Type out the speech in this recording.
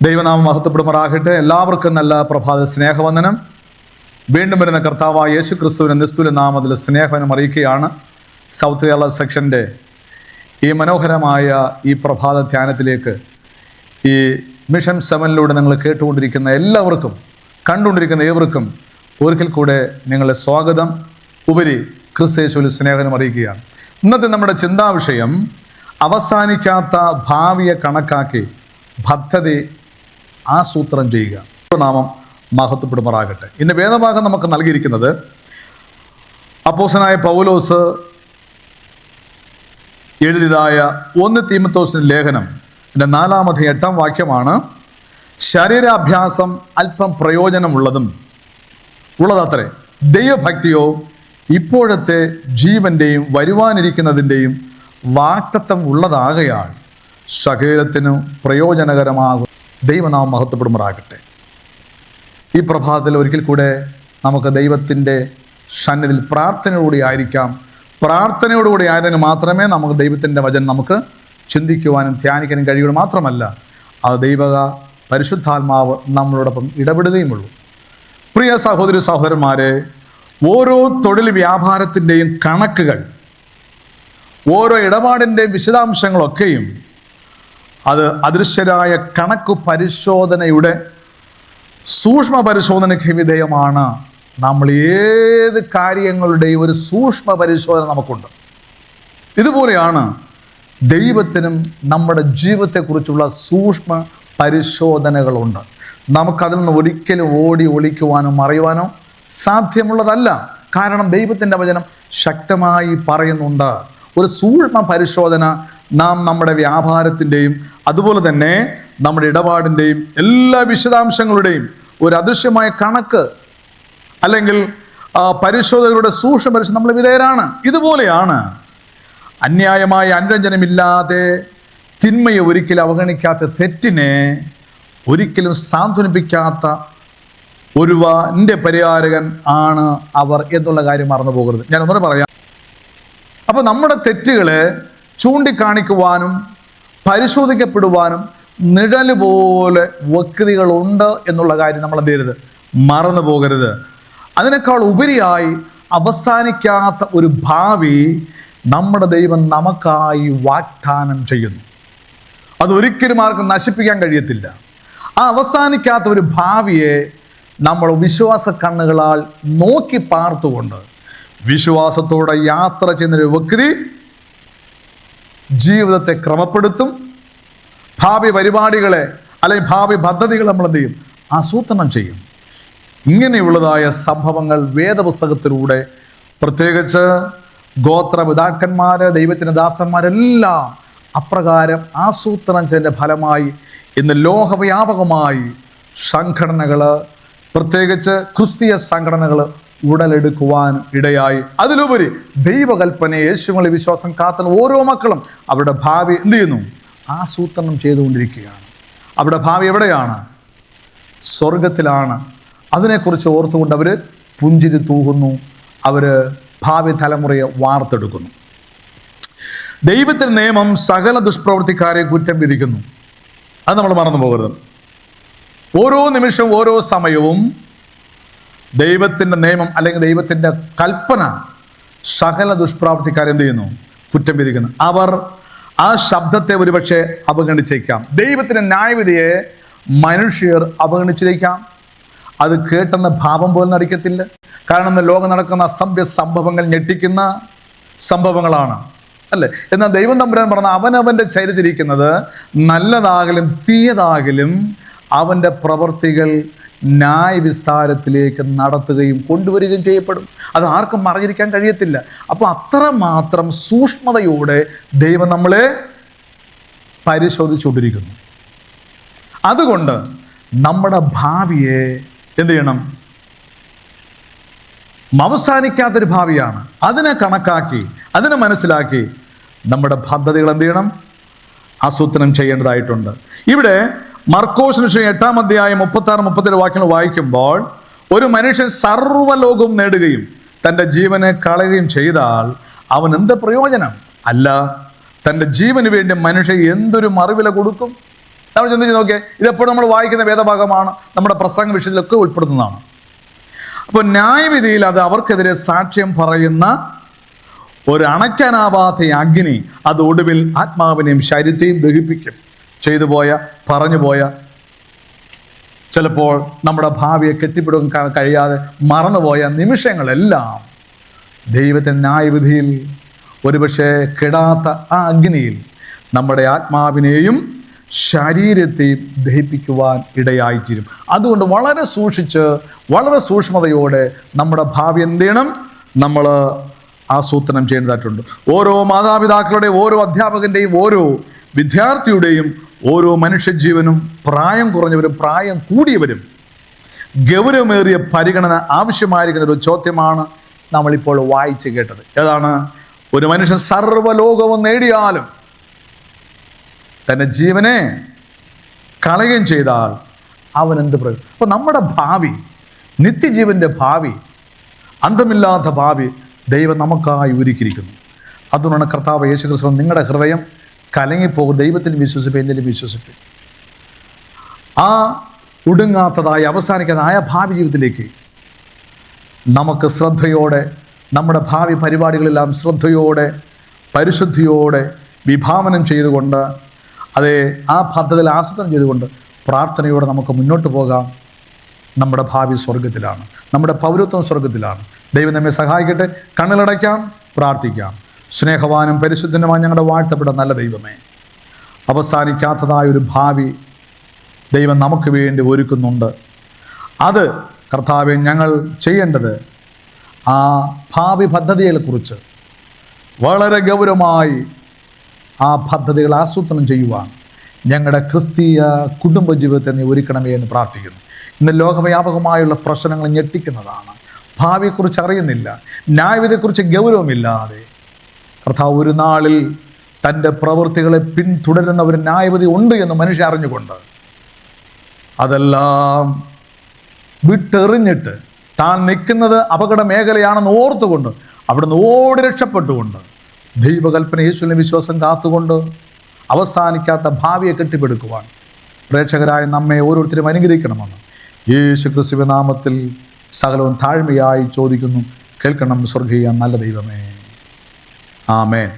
ദൈവനാമം മഹത്വപ്പെടുമാറാകട്ടെ. എല്ലാവർക്കും നല്ല പ്രഭാത സ്നേഹവന്ദനം. വീണ്ടും വരുന്ന കർത്താവായ യേശു ക്രിസ്തുവിന്റെ നിസ്തുല നാമത്തിൽ സ്നേഹവനം അറിയിക്കുകയാണ്. സൗത്ത് കേരള സെക്ഷൻ്റെ ഈ മനോഹരമായ ഈ പ്രഭാത ധ്യാനത്തിലേക്ക് ഈ മിഷൻ 7 നിങ്ങൾ കേട്ടുകൊണ്ടിരിക്കുന്ന എല്ലാവർക്കും, കണ്ടുകൊണ്ടിരിക്കുന്ന ഏവർക്കും ഒരിക്കൽ കൂടെ നിങ്ങളുടെ സ്വാഗതം, ഉപരി ക്രിസ്തയേശുവിൽ സ്നേഹം അറിയിക്കുകയാണ്. ഇന്നത്തെ നമ്മുടെ ചിന്താവിഷയം അവസാനിക്കാത്ത ഭാവിയെ കണക്കാക്കി പദ്ധതി ആസൂത്രണം ചെയ്യുക. നാമം മഹത്വപ്പെടുമാറാകട്ടെ. ഇന്ന് വേദഭാഗം നമുക്ക് നൽകിയിരിക്കുന്നത് അപ്പോസ്തലനായ പൗലോസ് എഴുതിയതായ 1 തീമോഥെയോസിന്റെ ലേഖനം 4-8 വാക്യമാണ്. ശരീരാഭ്യാസം അല്പം പ്രയോജനമുള്ളതും ഉള്ളതത്രേ, ദൈവഭക്തിയോ ഇപ്പോഴത്തെ ജീവന്റെയും വരുവാനിരിക്കുന്നതിൻ്റെയും വാഗ്ദത്തം ഉള്ളതാകയാൽ സകലത്തിനും പ്രയോജനകരമാകും. ദൈവനാമം മഹത്വപ്പെടുമാറാകട്ടെ. ഈ പ്രഭാതത്തിൽ ഒരിക്കൽ കൂടെ നമുക്ക് ദൈവത്തിൻ്റെ സന്നിധിയിൽ പ്രാർത്ഥനയോടുകൂടി ആയിരിക്കാം. പ്രാർത്ഥനയോടുകൂടി ആയതിന് മാത്രമേ നമുക്ക് ദൈവത്തിൻ്റെ വചനം നമുക്ക് ചിന്തിക്കുവാനും ധ്യാനിക്കാനും കഴിയുള്ളൂ. മാത്രമല്ല അത് ദൈവക പരിശുദ്ധാത്മാവ് നമ്മളോടൊപ്പം ഇടപെടുകയുമുള്ളൂ. പ്രിയ സഹോദരി സഹോദരന്മാരെ, ഓരോ തൊഴിൽ വ്യാപാരത്തിൻ്റെയും കണക്കുകൾ, ഓരോ ഇടപാടിൻ്റെയും വിശദാംശങ്ങളൊക്കെയും അത് അദൃശ്യരായ കണക്ക് പരിശോധനയുടെ സൂക്ഷ്മ പരിശോധനയ്ക്ക് വിധേയമാണ്. നമ്മൾ ഏത് കാര്യങ്ങളുടെയും ഒരു സൂക്ഷ്മ പരിശോധന നമുക്കുണ്ട്. ഇതുപോലെയാണ് ദൈവത്തിനും നമ്മുടെ ജീവിതത്തെക്കുറിച്ചുള്ള സൂക്ഷ്മ പരിശോധനകളുണ്ട്. നമുക്കതിൽ നിന്ന് ഒരിക്കലും ഓടി ഒളിക്കുവാനോ മറയുവാനോ സാധ്യമുള്ളതല്ല. കാരണം ദൈവത്തിൻ്റെ വചനം ശക്തമായി പറയുന്നുണ്ട്. ഒരു സൂക്ഷ്മ പരിശോധന നാം നമ്മുടെ വ്യാപാരത്തിൻ്റെയും അതുപോലെ തന്നെ നമ്മുടെ ഇടപാടിൻ്റെയും എല്ലാ വിശദാംശങ്ങളുടെയും ഒരു അദൃശ്യമായ കണക്ക് അല്ലെങ്കിൽ പരിശോധനകളുടെ സൂക്ഷ്മ പരിശോധന നമ്മൾ വിധേയരാണ്. ഇതുപോലെയാണ് അന്യായമായ അനുരഞ്ജനമില്ലാതെ തിന്മയെ ഒരിക്കലും അവഗണിക്കാത്ത, തെറ്റിനെ ഒരിക്കലും സാന്ത്വനിപ്പിക്കാത്ത ഒരുവന്റെ പരിഹാരകൻ ആണ് അവർ എന്നുള്ള കാര്യം മറന്നു പോകരുത്. ഞാൻ ഒന്നുകൂടെ പറയാം. അപ്പോൾ നമ്മുടെ തെറ്റുകളെ ചൂണ്ടിക്കാണിക്കുവാനും പരിശോധിക്കപ്പെടുവാനും നിഴല് പോലെ വ്യക്തികളുണ്ട് എന്നുള്ള കാര്യം നമ്മൾ എന്ത് ചെയ്യരുത്, മറന്നു പോകരുത്. അതിനേക്കാൾ ഉപരിയായി അവസാനിക്കാത്ത ഒരു ഭാവി നമ്മുടെ ദൈവം നമുക്കായി വാഗ്ദാനം ചെയ്യുന്നു. അതൊരിക്കലും ആർക്കും നശിപ്പിക്കാൻ കഴിയത്തില്ല. ആ അവസാനിക്കാത്ത ഒരു ഭാവിയെ നമ്മൾ വിശ്വാസ കണ്ണുകളാൽ നോക്കി പാർത്തുകൊണ്ട് വിശ്വാസത്തോടെ യാത്ര ചെയ്യുന്നൊരു വ്യക്തി ജീവിതത്തെ ക്രമപ്പെടുത്തും. ഭാവി പരിപാടികളെ അല്ലെങ്കിൽ ഭാവി പദ്ധതികൾ നമ്മൾ എന്ത് ചെയ്യും, ആസൂത്രണം ചെയ്യും. ഇങ്ങനെയുള്ളതായ സംഭവങ്ങൾ വേദപുസ്തകത്തിലൂടെ, പ്രത്യേകിച്ച് ഗോത്രപിതാക്കന്മാര്, ദൈവത്തിൻ്റെ ദാസന്മാരെല്ലാം അപ്രകാരം ആസൂത്രണം ചെയ്തതിൻ്റെ ഫലമായി ഇന്ന് ലോകവ്യാപകമായി സംഘടനകൾ, പ്രത്യേകിച്ച് ക്രിസ്തീയ സംഘടനകൾ ഉടലെടുക്കുവാൻ ഇടയായി. അതിലുപരി ദൈവകൽപ്പനയെ യേശുവിൽ വിശ്വാസം കാത്തുന്ന ഓരോ മക്കളും അവരുടെ ഭാവി എന്ത് ചെയ്യുന്നു, ആസൂത്രണം ചെയ്തുകൊണ്ടിരിക്കുകയാണ്. അവരുടെ ഭാവി എവിടെയാണ്? സ്വർഗത്തിലാണ്. അതിനെക്കുറിച്ച് ഓർത്തുകൊണ്ട് അവർ പുഞ്ചിരി തൂകുന്നു. അവർ ഭാവി തലമുറയെ വാർത്തെടുക്കുന്നു. ദൈവത്തിൻ്റെ നിയമം സകല ദുഷ്പ്രവൃത്തിക്കാരെ കുറ്റം വിധിക്കുന്നു. അത് നമ്മൾ മറന്നു പോകരുത്. ഓരോ നിമിഷവും ഓരോ സമയവും ദൈവത്തിൻ്റെ നിയമം അല്ലെങ്കിൽ ദൈവത്തിൻ്റെ കൽപ്പന സകല ദുഷ്പ്രവൃത്തിക്കാരെ എന്ത് ചെയ്യുന്നു, കുറ്റം വിധിക്കുന്നു. അവർ ആ ശബ്ദത്തെ ഒരുപക്ഷെ അവഗണിച്ചേക്കാം. ദൈവത്തിൻ്റെ ന്യായവിധിയെ മനുഷ്യർ അവഗണിച്ചിരിക്കാം. അത് കേട്ടെന്ന ഭാവം പോലും നടിക്കത്തില്ല. കാരണം ഇന്ന് ലോകം നടക്കുന്ന അസംഭ്യ സംഭവങ്ങൾ ഞെട്ടിക്കുന്ന സംഭവങ്ങളാണ്, അല്ലേ? എന്നാൽ ദൈവം തമ്പുരാൻ പറഞ്ഞ അവനവൻ്റെ ചരിതിരിക്കുന്നത് നല്ലതാകലും തീയതാകലും അവൻ്റെ പ്രവൃത്തികൾ ന്യായവിസ്താരത്തിലേക്ക് നടത്തുകയും കൊണ്ടുവരികയും ചെയ്യപ്പെടും. അത് ആർക്കും മറിഞ്ഞിരിക്കാൻ കഴിയത്തില്ല. അപ്പോൾ അത്രമാത്രം സൂക്ഷ്മതയോടെ ദൈവം നമ്മളെ പരിശോധിച്ചുകൊണ്ടിരിക്കുന്നു. അതുകൊണ്ട് നമ്മുടെ ഭാവിയെ എന്ത് ചെയ്യണം? അവസാനിക്കാത്തൊരു ഭാവിയാണ്. അതിനെ കണക്കാക്കി, അതിനെ മനസ്സിലാക്കി നമ്മുടെ പദ്ധതികൾ എന്ത് ചെയ്യണം? ആസൂത്രണം ചെയ്യേണ്ടതായിട്ടുണ്ട്. ഇവിടെ മർക്കോസിന് 8-ാം അധ്യായം 36-37 വാക്യങ്ങൾ വായിക്കുമ്പോൾ, ഒരു മനുഷ്യൻ സർവ്വലോകവും നേടുകയും തൻ്റെ ജീവനെ കളയുകയും ചെയ്താൽ അവൻ എന്ത് പ്രയോജനം? അല്ല, തൻ്റെ ജീവന് വേണ്ടി മനുഷ്യൻ എന്തൊരു മറുവില കൊടുക്കും? നമ്മൾ ചിന്തിച്ച് നോക്കിയേ. ഇതെപ്പോഴും നമ്മൾ വായിക്കുന്ന വേദഭാഗമാണ്, നമ്മുടെ പ്രസംഗ വിഷയത്തിലൊക്കെ ഉൾപ്പെടുന്നതാണ്. അപ്പോൾ ന്യായവിധിയിൽ അത് അവർക്കെതിരെ സാക്ഷ്യം പറയുന്ന ഒരു അണയ്ക്കാനാവാത്ത അഗ്നി അത് ഒടുവിൽ ആത്മാവിനെയും ശരീരത്തെയും ദഹിപ്പിക്കും. ചെയ്തു പോയ, പറഞ്ഞു പോയ, ചിലപ്പോൾ നമ്മുടെ ഭാവിയെ കെട്ടിപ്പിടുക്കാൻ കഴിയാതെ മറന്നുപോയ നിമിഷങ്ങളെല്ലാം ദൈവത്തിൻ്റെ ന്യായവിധിയിൽ ഒരുപക്ഷെ കെടാത്ത ആ അഗ്നിയിൽ നമ്മുടെ ആത്മാവിനെയും ശരീരത്തെയും ദഹിപ്പിക്കുവാൻ ഇടയായിത്തീരും. അതുകൊണ്ട് വളരെ സൂക്ഷിച്ച്, വളരെ സൂക്ഷ്മതയോടെ നമ്മുടെ ഭാവി എന്ത് ചെയ്യണം? നമ്മൾ ആസൂത്രണം ചെയ്യേണ്ടതായിട്ടുണ്ട്. ഓരോ മാതാപിതാക്കളുടെയും, ഓരോ അധ്യാപകൻ്റെയും, ഓരോ വിദ്യാർത്ഥിയുടെയും, ഓരോ മനുഷ്യജീവനും പ്രായം കുറഞ്ഞവരും പ്രായം കൂടിയവരും ഗൗരവമേറിയ പരിഗണന ആവശ്യമായിരിക്കുന്ന ഒരു ചോദ്യമാണ് നമ്മളിപ്പോൾ വായിച്ച് കേട്ടത്. ഏതാണ്? ഒരു മനുഷ്യൻ സർവ്വലോകവും നേടിയാലും തൻ്റെ ജീവനെ കളയുകയും ചെയ്താൽ അവൻ എന്ത് പ്രയോജനം? അപ്പോൾ നമ്മുടെ ഭാവി, നിത്യജീവൻ്റെ ഭാവി, അന്തമില്ലാത്ത ഭാവി ദൈവം നമുക്കായി ഒരുക്കിയിരിക്കുന്നു. അതുകൊണ്ടാണ് കർത്താവ് യേശുക്രിസ്തു നിങ്ങളുടെ ഹൃദയം കലങ്ങിപ്പോകും, ദൈവത്തിൽ വിശ്വസിപ്പ്, എന്നിലും വിശ്വസിപ്പ്. ആ ഒടുങ്ങാത്തതായ, അവസാനിക്കാത്തതായ ഭാവി ജീവിതത്തിലേക്ക് നമുക്ക് ശ്രദ്ധയോടെ, നമ്മുടെ ഭാവി പരിപാടികളെല്ലാം ശ്രദ്ധയോടെ, പരിശുദ്ധിയോടെ വിഭാവനം ചെയ്തുകൊണ്ട്, അതേ ആ പദ്ധതിയിൽ ആസൂത്രണം ചെയ്തുകൊണ്ട് പ്രാർത്ഥനയോടെ നമുക്ക് മുന്നോട്ട് പോകാം. നമ്മുടെ ഭാവി സ്വർഗത്തിലാണ്, നമ്മുടെ പൗരത്വം സ്വർഗത്തിലാണ്. ദൈവം നമ്മെ സഹായിക്കട്ടെ. കണ്ണിലടയ്ക്കാം, പ്രാർത്ഥിക്കാം. സ്നേഹവാനും പരിശുദ്ധനുമായി ഞങ്ങളുടെ വാഴ്ത്തപ്പെട്ട നല്ല ദൈവമേ, അവസാനിക്കാത്തതായൊരു ഭാവി ദൈവം നമുക്ക് വേണ്ടി ഒരുക്കുന്നുണ്ട്. അത് കർത്താവെ, ഞങ്ങൾ ചെയ്യേണ്ടത് ആ ഭാവി പദ്ധതികളെക്കുറിച്ച് വളരെ ഗൗരവമായി ആ പദ്ധതികൾ ആസൂത്രണം ചെയ്യുവാൻ ഞങ്ങളുടെ ക്രിസ്തീയ കുടുംബജീവിതത്തെ നീ ഒരുക്കണമേ എന്ന് പ്രാർത്ഥിക്കുന്നു. ഇന്ന് ലോകവ്യാപകമായുള്ള പ്രശ്നങ്ങൾ ഞെട്ടിക്കുന്നതാണ്. ഭാവിയെക്കുറിച്ച് അറിയുന്നില്ല, ന്യായവിധിയെക്കുറിച്ച് ഗൗരവമില്ലാതെ കർത്താവ് ഒരു നാളിൽ തൻ്റെ പ്രവൃത്തികളെ പിന്തുടരുന്ന ഒരു ന്യായവിധി ഉണ്ട് എന്ന് മനുഷ്യൻ അറിഞ്ഞുകൊണ്ട് അതെല്ലാം വിട്ടെറിഞ്ഞിട്ട് താൻ നിൽക്കുന്നത് അപകട മേഖലയാണെന്ന് ഓർത്തുകൊണ്ട് അവിടുന്ന് ഓടി രക്ഷപ്പെട്ടുകൊണ്ട് ദൈവകൽപ്പന യേശുവിനെ വിശ്വാസം കാത്തുകൊണ്ട് അവസാനിക്കാത്ത ഭാവിയെ കെട്ടിപ്പടുക്കുവാൻ പ്രേക്ഷകരായ നമ്മെ ഓരോരുത്തരും അനുഗ്രഹിക്കണമെന്ന് യേശു ക്രിസ്തുവിന്റെ നാമത്തിൽ സകലവും താഴ്മയായി ചോദിക്കുന്നു. കേൾക്കണം സ്വർഗീയ നല്ല ദൈവമേ. ആമേൻ.